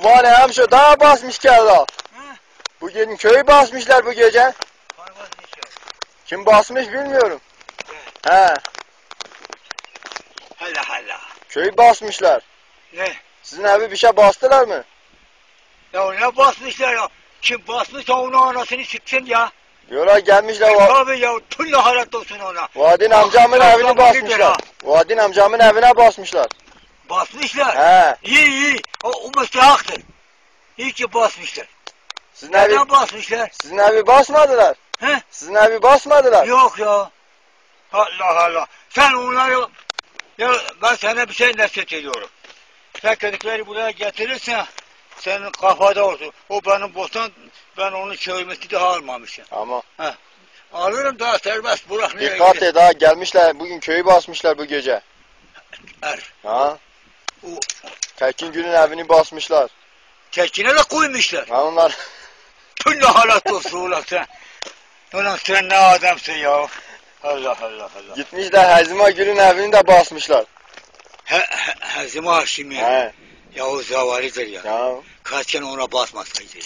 Çoban hemşo daha basmış kella. Bugün köyü basmışlar bu gece. Kim basmış bilmiyorum. He. Hala hala. Köyü basmışlar. Ne? Sizin evi bir şey bastılar mı? Ya ne basmışlar ya? Kim basmışsa onun anasını çıksın ya. Diyorlar gelmişler. Tabii ya tülle halat olsun ona. Vadin amcamın evini basmışlar. Vadin amcamın evine basmışlar. Basmışlar. He. İyi. O müstehaktır. İyi ki basmışlar. Sizin evi, Neden basmışlar? sizin evi basmadılar. He? Sizin evi basmadılar. Yok ya. Allah Allah. Sen onları... Ya ben sana bir şey nasihat ediyorum. Sen kedikleri buraya getirirsen senin kafada olsun. O benim bostan, ben onun çevirmesi daha almamışım. Ama He. Alırım daha serbest bırak. dikkat et ha, gelmişler bugün köyü basmışlar bu gece. Ha? O Tekin Gül'ün evini basmışlar. tekine de koymuşlar. Ha onlar. Tülle halat olsun ulan sen. Ulan sen ne adamsın ya. Allah Allah Allah. Gitmişler Hazima Gül'ün evini de basmışlar. Hazım Haşim ya. He. Ya o zavalidir ya. Ya. Kaçken ona basmasaydı.